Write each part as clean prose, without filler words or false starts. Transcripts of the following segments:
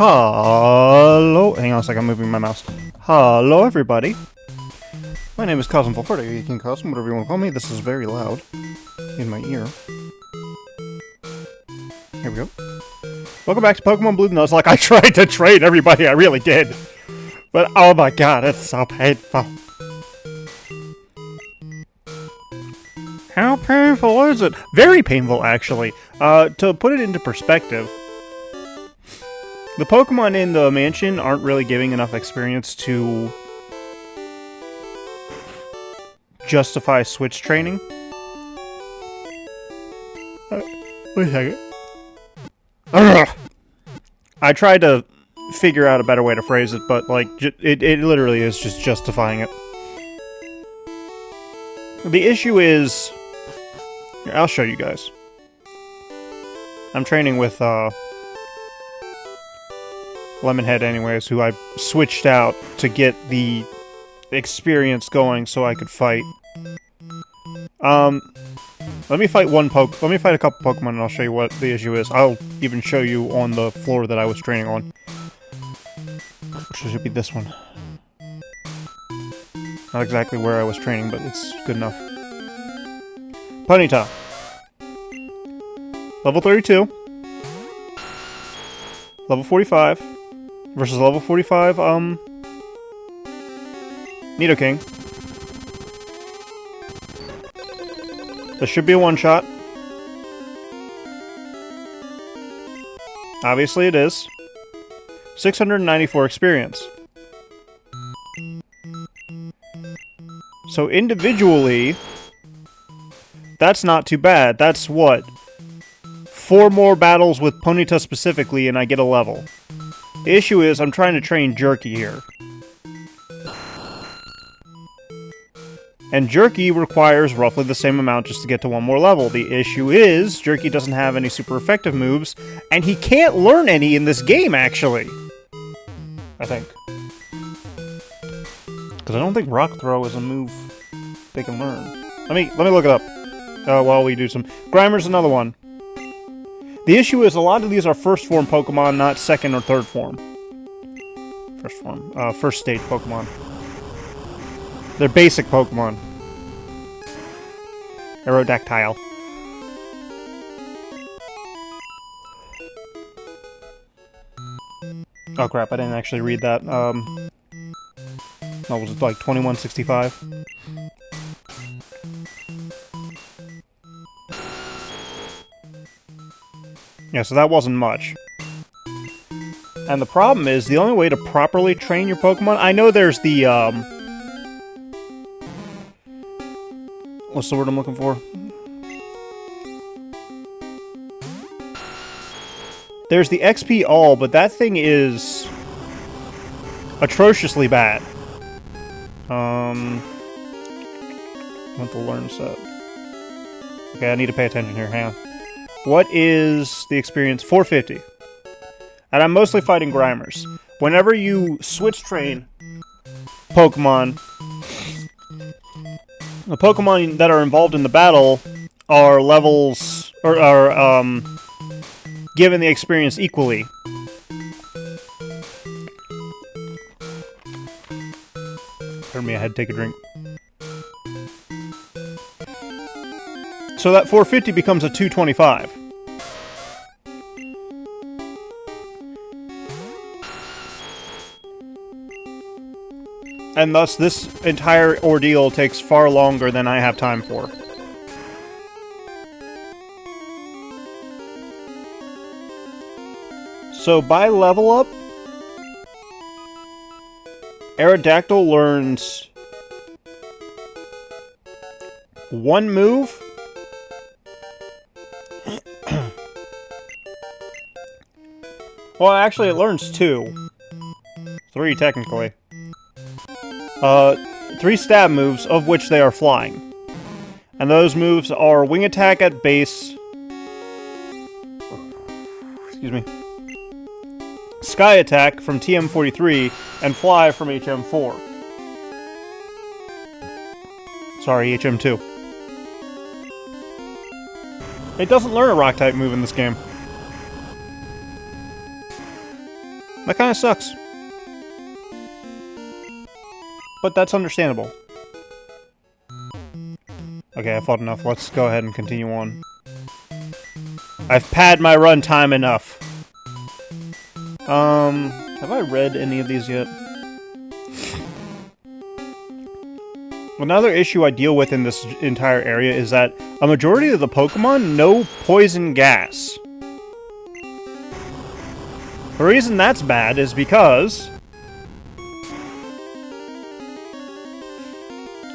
Hello. Hang on a second, I'm moving my mouse. Hello, everybody. My name is Kazm Vulfhart, King Kazm, whatever you want to call me. This is very loud in my ear. Here we go. Welcome back to Pokémon Blue Nuzlocke. I tried to trade everybody, I really did. But oh my god, it's so painful. How painful is it? Very painful, actually. To put it into perspective, the Pokemon in the mansion aren't really giving enough experience to justify switch training. Wait a second. I tried to figure out a better way to phrase it, but like it literally is just justifying it. The issue is, here, I'll show you guys. I'm training with Lemonhead anyways, who I switched out to get the experience going so I could fight. Let me fight a couple Pokemon and I'll show you what the issue is. I'll even show you on the floor that I was training on. Which should be this one. Not exactly where I was training, but it's good enough. Ponyta. Level 32. Level 45. Versus level 45, Nidoking. This should be a one-shot. Obviously it is. 694 experience. So individually, that's not too bad. That's what? 4 more battles with Ponyta specifically and I get a level. The issue is, I'm trying to train Jerky here. And Jerky requires roughly the same amount just to get to 1 more level. The issue is, Jerky doesn't have any super effective moves, and he can't learn any in this game, actually. I think. Because I don't think Rock Throw is a move they can learn. Let me look it up while we do some... Grimer's another one. The issue is a lot of these are first form Pokemon, not second or third form. First stage Pokemon. They're basic Pokemon. Aerodactyl. Oh crap, I didn't actually read that. That was like 2165. Yeah, so that wasn't much. And the problem is, the only way to properly train your Pokemon... I know there's the, what's the word I'm looking for? There's the XP All, but that thing is... atrociously bad. I want the learn set. Okay, I need to pay attention here, hang on. What is the experience? 450. And I'm mostly fighting Grimers. Whenever you switch train Pokemon, the Pokemon that are involved in the battle are levels, or are, given the experience equally. Pardon me, I had to take a drink. So that 450 becomes a 225. And thus, this entire ordeal takes far longer than I have time for. So, by level up, Aerodactyl learns 1 move. Well, actually, it learns 2. 3, technically. 3 stab moves, of which they are flying. And those moves are Wing Attack at base... Excuse me. Sky Attack from TM43, and Fly from HM4. Sorry, HM2. It doesn't learn a Rock-type move in this game. That kind of sucks. But that's understandable. Okay, I fought enough. Let's go ahead and continue on. I've padded my run time enough. Have I read any of these yet? Another issue I deal with in this entire area is that a majority of the Pokemon know poison gas. The reason that's bad is because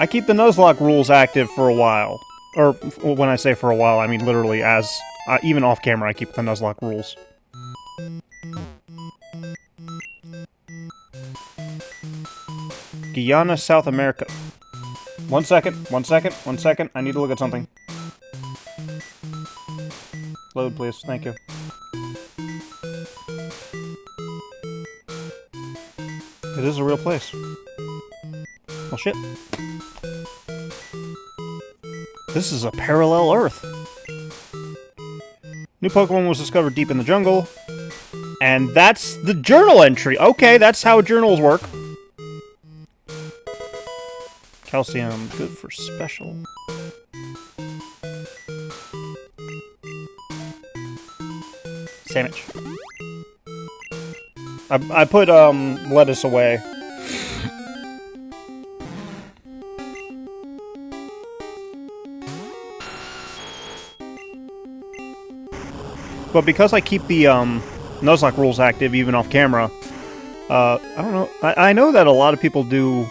I keep the Nuzlocke rules active for a while. Or, when I say for a while, I mean literally as... even off camera, I keep the Nuzlocke rules. Guyana, South America. One second. I need to look at something. Load, please. Thank you. It is a real place. Well, shit. This is a parallel Earth. New Pokemon was discovered deep in the jungle. And that's the journal entry. Okay, that's how journals work. Calcium, good for special. Sandwich. I put, lettuce away. But because I keep the, Nuzlocke rules active even off camera, I don't know, I know that a lot of people do...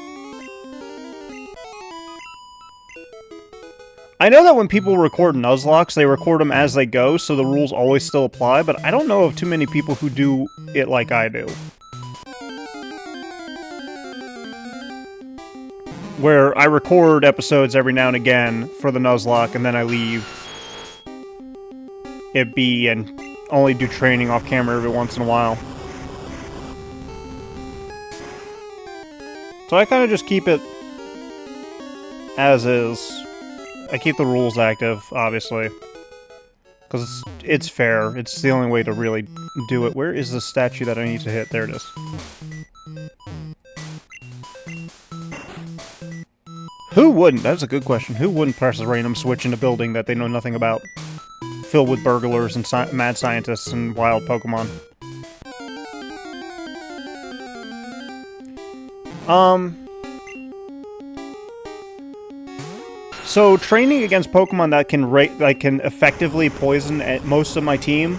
I know that when people record Nuzlocks, they record them as they go, so the rules always still apply, but I don't know of too many people who do it like I do. Where I record episodes every now and again for the Nuzlocke, and then I leave it be and only do training off camera every once in a while. So I kind of just keep it as is. I keep the rules active, obviously. Because it's fair. It's the only way to really do it. Where is the statue that I need to hit? There it is. Who wouldn't? That's a good question. Who wouldn't press a random switch in a building that they know nothing about? Filled with burglars and mad scientists and wild Pokemon. So, training against Pokemon that can effectively poison most of my team,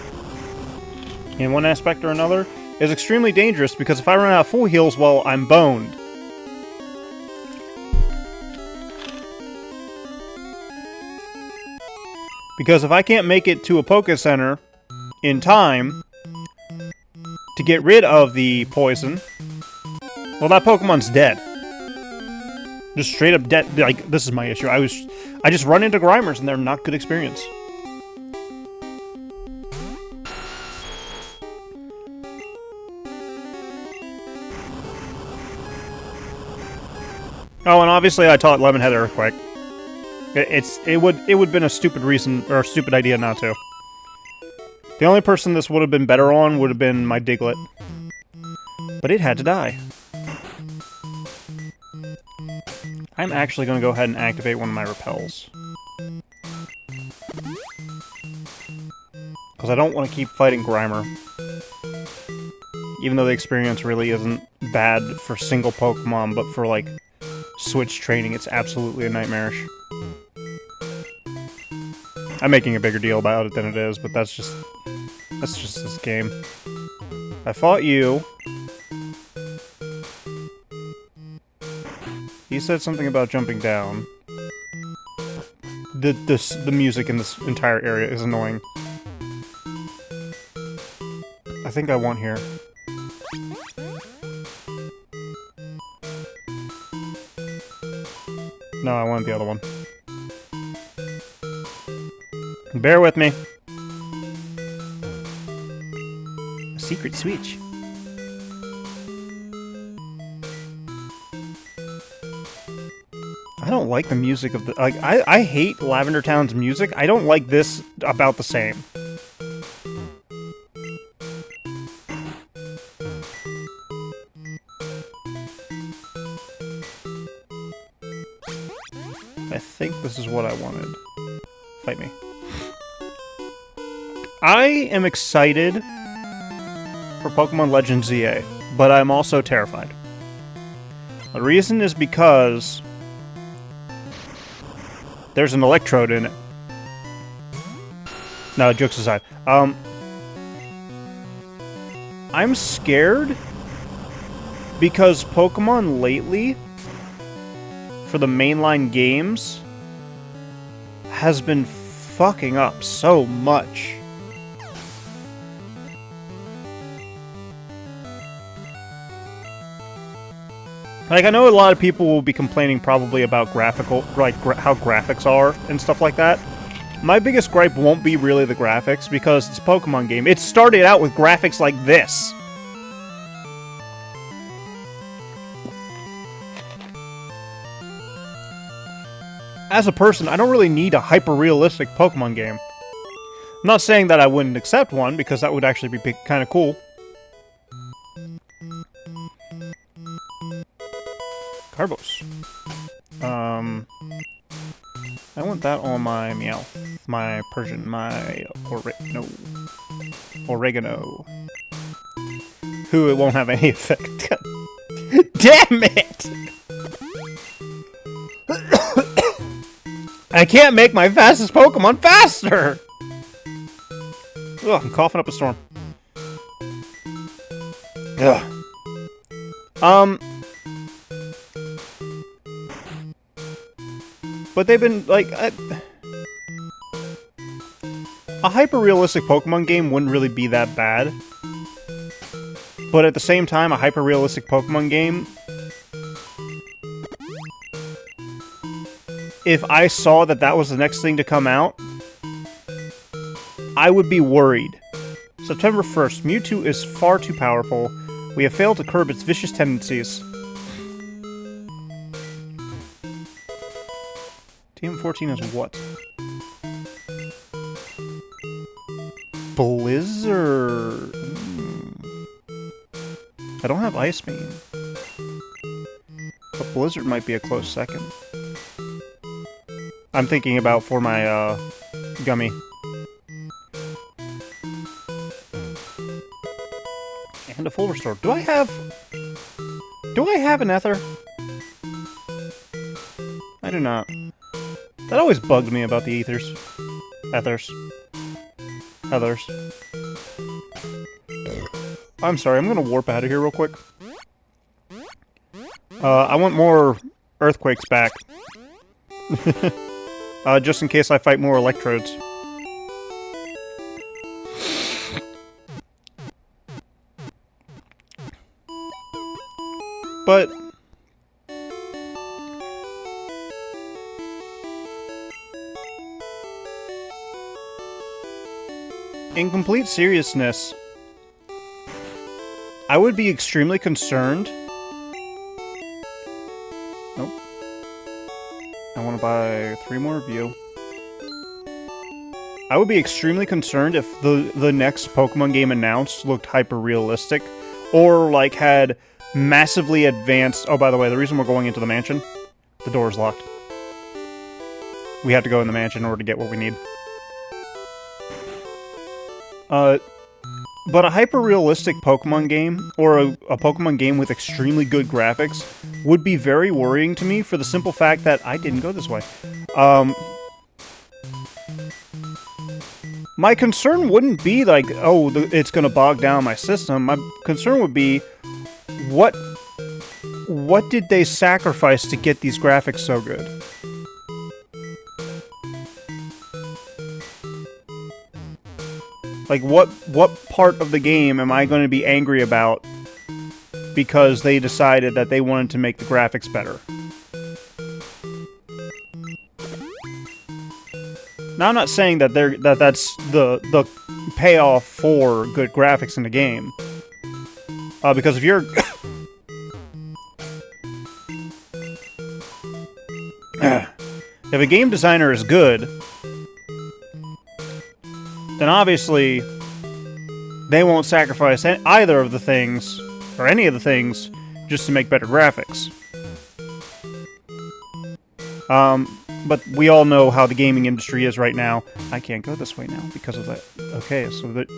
in one aspect or another, is extremely dangerous, because if I run out of full heals, well, I'm boned. Because if I can't make it to a Poké Center in time to get rid of the poison, well, that Pokemon's dead. Just straight up dead. Like, this is my issue. I just run into Grimers and they're not good experience. Oh, and obviously I taught Lemonhead Earthquake. It would have been a stupid reason, or a stupid idea not to. The only person this would have been better on would have been my Diglett. But it had to die. I'm actually going to go ahead and activate one of my repels. Because I don't want to keep fighting Grimer. Even though the experience really isn't bad for single Pokemon, but for, like, switch training, it's absolutely nightmarish. I'm making a bigger deal about it than it is, but that's just this game. I fought you. He said something about jumping down. The music in this entire area is annoying. I think I want here. No, I want the other one. Bear with me. A secret switch. I don't like the music of the... Like, I hate Lavender Town's music. I don't like this about the same. I think this is what I wanted. Fight me. I am excited for Pokemon Legends ZA, but I'm also terrified. The reason is because there's an electrode in it. No, jokes aside. I'm scared because Pokemon lately, for the mainline games, has been fucking up so much. Like, I know a lot of people will be complaining probably about graphical, like, how graphics are and stuff like that. My biggest gripe won't be really the graphics, because it's a Pokemon game. It started out with graphics like this. As a person, I don't really need a hyper-realistic Pokemon game. I'm not saying that I wouldn't accept one, because that would actually be kind of cool. Carbos. I want that on my Meowth, my Persian, my oregano. Who it won't have any effect. Damn it! I can't make my fastest Pokemon faster! Ugh, I'm coughing up a storm. Ugh. But they've been, like, a hyper-realistic Pokemon game wouldn't really be that bad. But at the same time, a hyper-realistic Pokemon game, if I saw that that was the next thing to come out, I would be worried. September 1st, Mewtwo is far too powerful. We have failed to curb its vicious tendencies. TM14 is what? Blizzard. I don't have Ice Beam. But Blizzard might be a close second. I'm thinking about for my, Gummy. And a full restore. Do I have an Ether? I do not. That always bugged me about the Ethers. Ethers. I'm sorry, I'm gonna warp out of here real quick. I want more Earthquakes back. Just in case I fight more Electrodes. But in complete seriousness, I would be extremely concerned. Nope. I want to buy 3 more of you. I would be extremely concerned if the next Pokemon game announced looked hyper-realistic, or, like, had massively advanced... Oh, by the way, the reason we're going into the mansion, the door is locked. We have to go in the mansion in order to get what we need. But a hyper-realistic Pokemon game, or a Pokemon game with extremely good graphics, would be very worrying to me for the simple fact that I didn't go this way. My concern wouldn't be like, oh, it's gonna bog down my system. My concern would be, what did they sacrifice to get these graphics so good? Like, what part of the game am I going to be angry about because they decided that they wanted to make the graphics better? Now, I'm not saying that that's the payoff for good graphics in the game. Because if you're... if a game designer is good... then obviously they won't sacrifice either of the things, or any of the things, just to make better graphics. But we all know how the gaming industry is right now. I can't go this way now because of that. Okay, so that...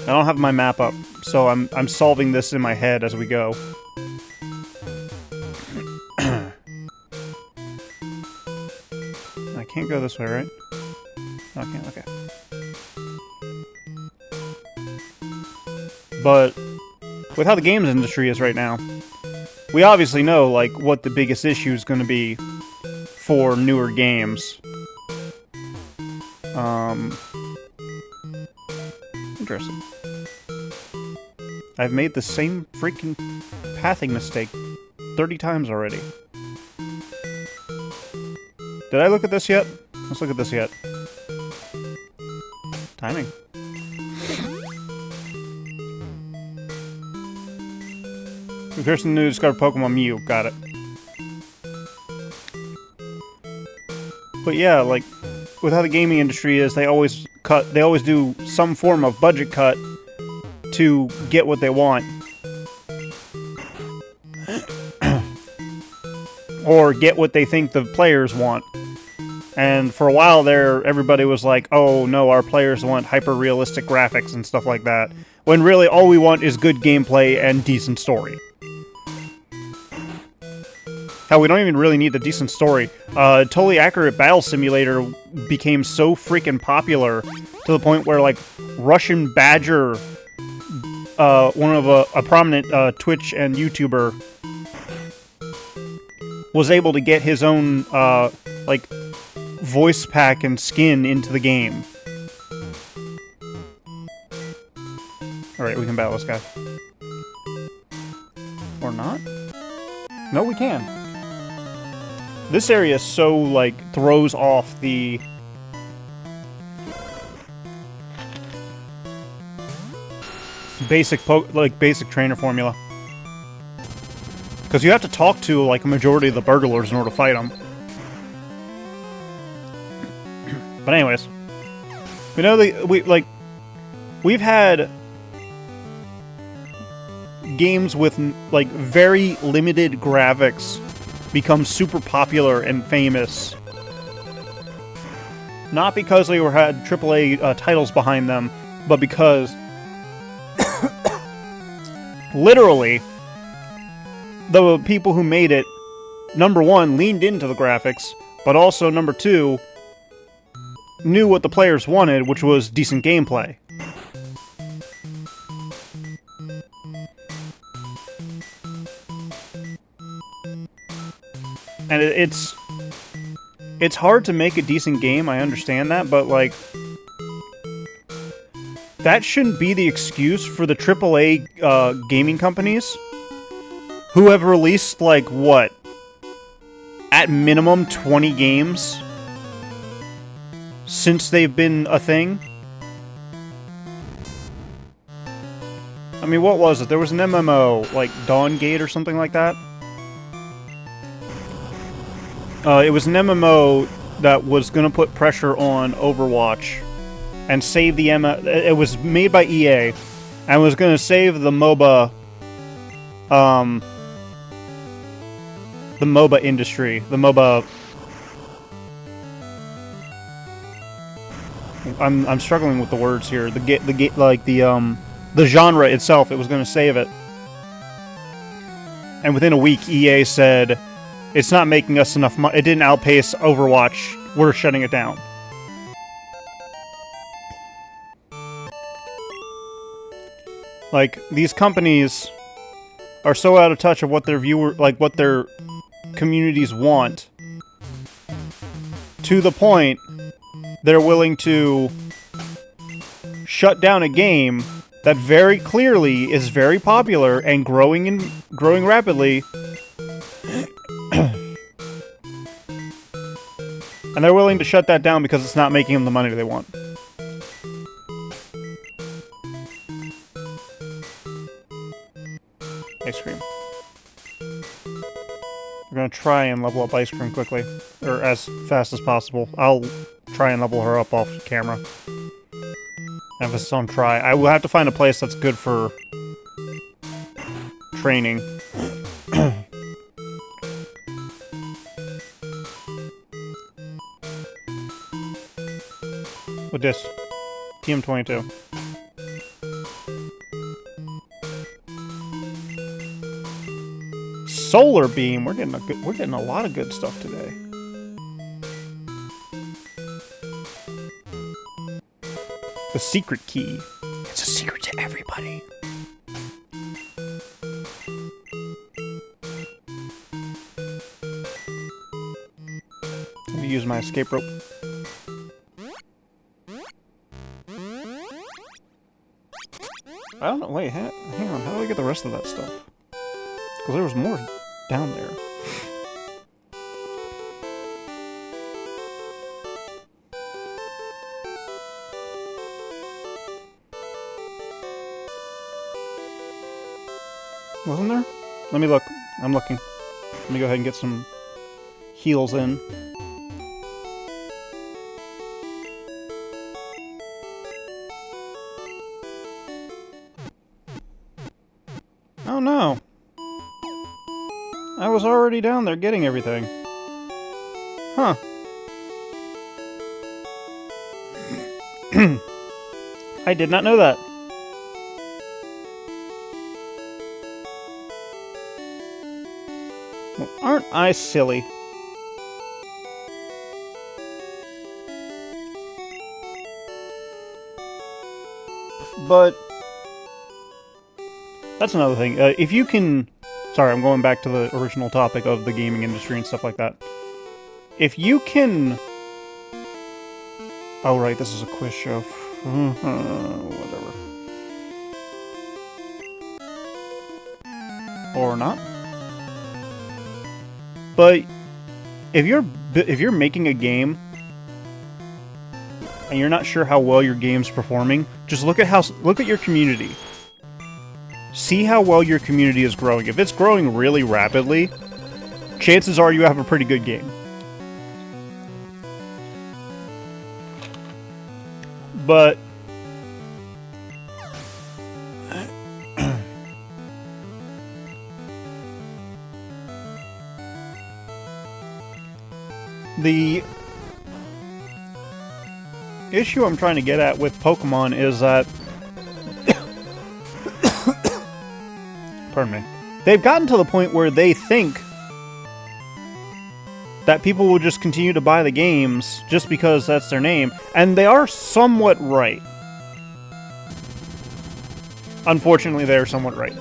I don't have my map up, so I'm solving this in my head as we go. I can't go this way, right? No, I can't, okay. But with how the games industry is right now, we obviously know, like, what the biggest issue is going to be for newer games. Interesting. I've made the same freaking pathing mistake 30 times already. Did I look at this yet? Let's look at this yet. Timing. Person new discovered Pokemon Mew. Got it. But yeah, like, with how the gaming industry is, they always do some form of budget cut to get what they want. Or get what they think the players want. And for a while there, everybody was like, oh no, our players want hyper-realistic graphics and stuff like that. When really all we want is good gameplay and decent story. Hell, we don't even really need the decent story. Totally Accurate Battle Simulator became so freaking popular to the point where, like, Russian Badger, one of a prominent Twitch and YouTuber, was able to get his own, like, voice pack and skin into the game. Alright, we can battle this guy. Or not? No, we can. This area so, like, throws off the... basic trainer formula. Because you have to talk to, like, a majority of the burglars in order to fight them. But anyways. We know that, we've had... games with, like, very limited graphics become super popular and famous. Not because they had AAA titles behind them, but because literally the people who made it, number one, leaned into the graphics, but also, number two, knew what the players wanted, which was decent gameplay. And it's hard to make a decent game, I understand that, but, like, that shouldn't be the excuse for the AAA gaming companies who have released, like, what? At minimum 20 games since they've been a thing? I mean, what was it? There was an MMO, like Dawngate or something like that. It was an MMO that was going to put pressure on Overwatch and save the it was made by EA and was going to save the MOBA industry, the MOBA. I'm struggling with the words here. The genre itself, it was going to save it. And within a week, EA said, it's not making us enough money. It didn't outpace Overwatch. We're shutting it down. Like, these companies are so out of touch of what their what their communities want, to the point they're willing to shut down a game that very clearly is very popular and growing rapidly. And they're willing to shut that down because it's not making them the money they want. Ice cream. We're gonna try and level up Ice Cream quickly. Or as fast as possible. I'll try and level her up off camera. Emphasis on try. I will have to find a place that's good for training. with this. TM22. Solar beam. We're getting a lot of good stuff today. The secret key. It's a secret to everybody. Let me use my escape rope. I don't know. Wait, hang on. How do I get the rest of that stuff? Because there was more down there. Wasn't there? Let me look. I'm looking. Let me go ahead and get some heals in. Oh no. I was already down there getting everything. Huh. I did not know that. Well, aren't I silly? But that's another thing. If you can... Sorry, I'm going back to the original topic of the gaming industry and stuff like that. If you can... Oh, right, this is a quiz show. Whatever. Or not. But if you're making a game and you're not sure how well your game's performing, just look at your community. See how well your community is growing. If it's growing really rapidly, chances are you have a pretty good game. But the issue I'm trying to get at with Pokemon is that pardon me. They've gotten to the point where they think that people will just continue to buy the games just because that's their name, and they are somewhat right. Unfortunately, they are somewhat right.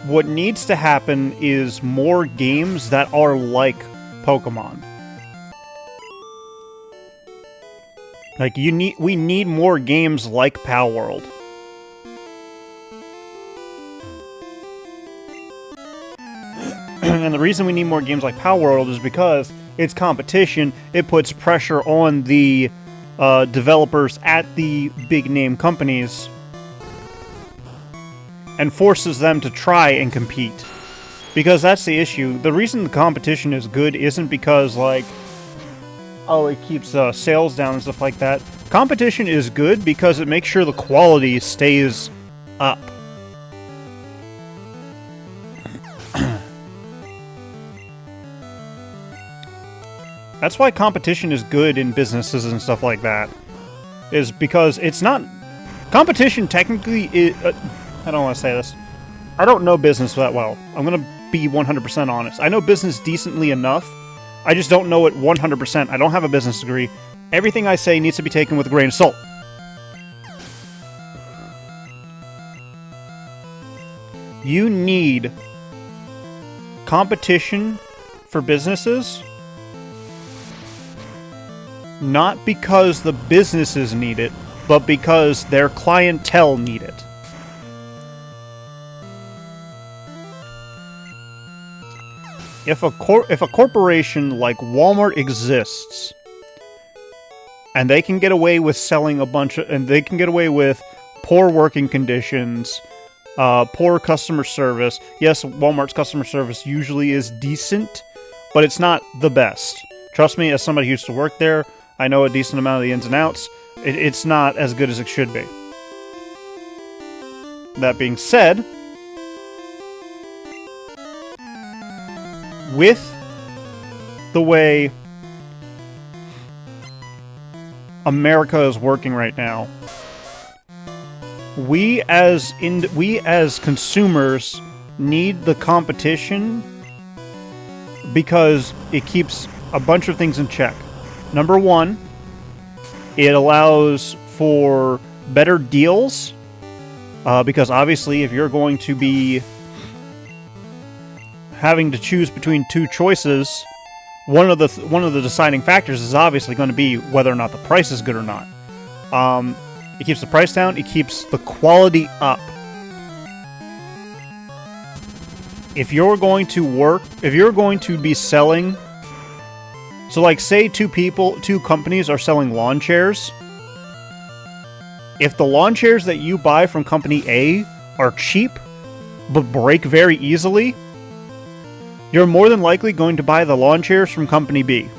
What needs to happen is more games that are like Pokemon. Like, we need more games like Palworld. And the reason we need more games like Palworld is because it's competition. It puts pressure on the developers at the big name companies and forces them to try and compete. Because that's the issue. The reason the competition is good isn't because, like, oh, it keeps sales down and stuff like that. Competition is good because it makes sure the quality stays up. That's why competition is good in businesses and stuff like that. Is because it's not... Competition technically is... I don't want to say this. I don't know business that well. I'm going to be 100% honest. I know business decently enough. I just don't know it 100%. I don't have a business degree. Everything I say needs to be taken with a grain of salt. You need competition for businesses, not because the businesses need it, but because their clientele need it. If a corporation like Walmart exists, and they can get away with selling and they can get away with poor working conditions, poor customer service. Yes, Walmart's customer service usually is decent, but it's not the best. Trust me, as somebody who used to work there, I know a decent amount of the ins and outs. It's not as good as it should be. That being said, with the way America is working right now. We as consumers need the competition because it keeps a bunch of things in check. Number one, it allows for better deals because obviously if you're going to be having to choose between two choices, one of the deciding factors is obviously going to be whether or not the price is good or not. It keeps the price down. It keeps the quality up. If you're going to be selling, so like say two companies are selling lawn chairs. If the lawn chairs that you buy from company A are cheap, but break very easily, you're more than likely going to buy the lawn chairs from company B.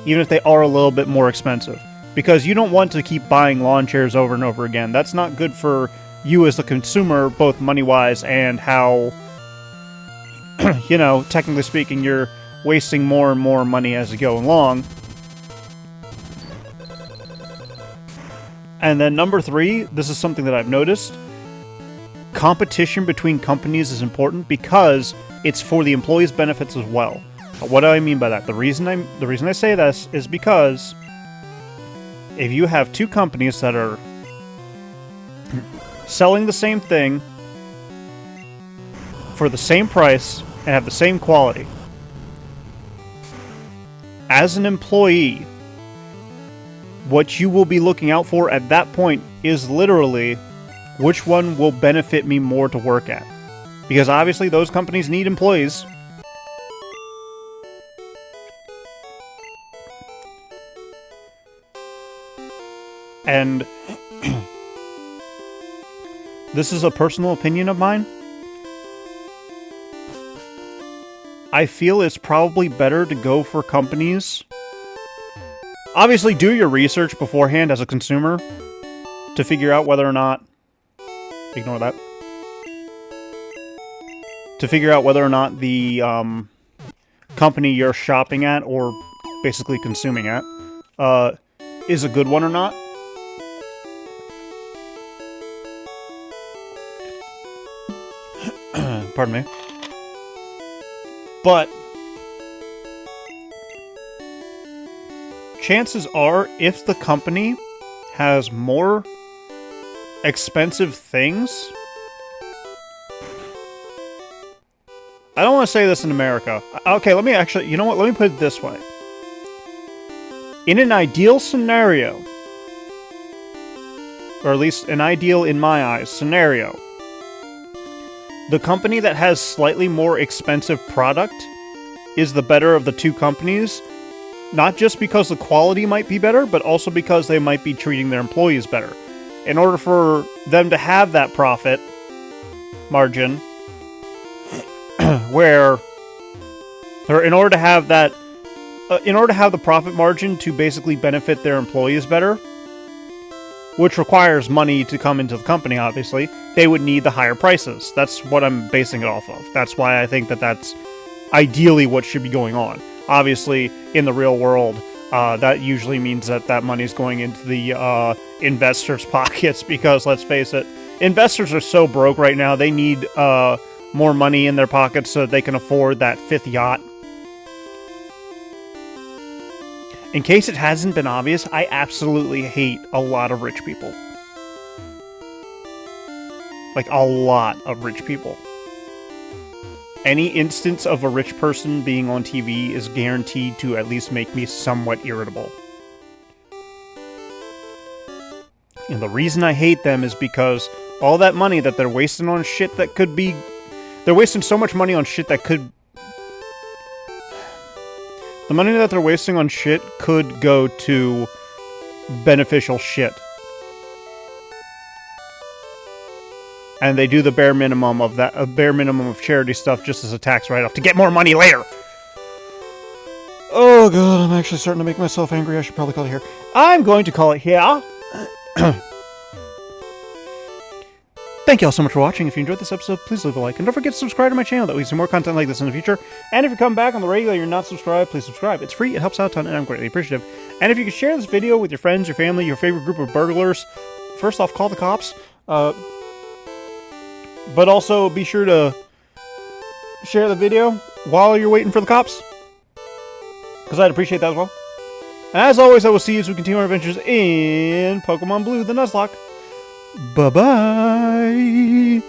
Even if they are a little bit more expensive. Because you don't want to keep buying lawn chairs over and over again. That's not good for you as the consumer, both money-wise and how, you know, technically speaking, you're wasting more and more money as you go along. And then number 3, this is something that I've noticed. Competition between companies is important because it's for the employees' benefits as well. What do I mean by that? The reason I say this is because if you have two companies that are selling the same thing for the same price and have the same quality, as an employee, what you will be looking out for at that point is literally which one will benefit me more to work at. Because obviously those companies need employees. And this is a personal opinion of mine. I feel it's probably better to go for companies. Obviously, do your research beforehand as a consumer to figure out whether or not... Ignore that. To figure out whether or not the company you're shopping at, or basically consuming at, is a good one or not. Pardon me. But chances are, if the company has more expensive things... I don't want to say this in America. Okay, let me actually... You know what? Let me put it this way. In an ideal scenario, or at least an ideal, in my eyes, scenario, the company that has slightly more expensive product is the better of the two companies, not just because the quality might be better, but also because they might be treating their employees better. In order for them to have that profit margin, where, or in order to have that, in order to have the profit margin to basically benefit their employees better, which requires money to come into the company, obviously, they would need the higher prices. That's what I'm basing it off of. That's why I think that that's ideally what should be going on. Obviously, in the real world, that usually means that that money's going into the investors' pockets, because, let's face it, investors are so broke right now, they need more money in their pockets so that they can afford that 5th yacht. In case it hasn't been obvious, I absolutely hate a lot of rich people. Like, a lot of rich people. Any instance of a rich person being on TV is guaranteed to at least make me somewhat irritable. And the reason I hate them is because all that money that they're wasting on shit that could be... They're wasting so much money on shit that could... The money that they're wasting on shit could go to beneficial shit. And they do the bare minimum of that, a bare minimum of charity stuff just as a tax write-off to get more money later. Oh god, I'm actually starting to make myself angry. I should probably call it here. I'm going to call it here. Thank you all so much for watching. If you enjoyed this episode, please leave a like. And don't forget to subscribe to my channel. That way you see more content like this in the future. And if you come back on the regular and you're not subscribed, please subscribe. It's free, it helps out a ton, and I'm greatly appreciative. And if you could share this video with your friends, your family, your favorite group of burglars, first off, call the cops. But also be sure to share the video while you're waiting for the cops, because I'd appreciate that as well. And as always, I will see you as we continue our adventures in Pokemon Blue, the Nuzlocke. Bye-bye!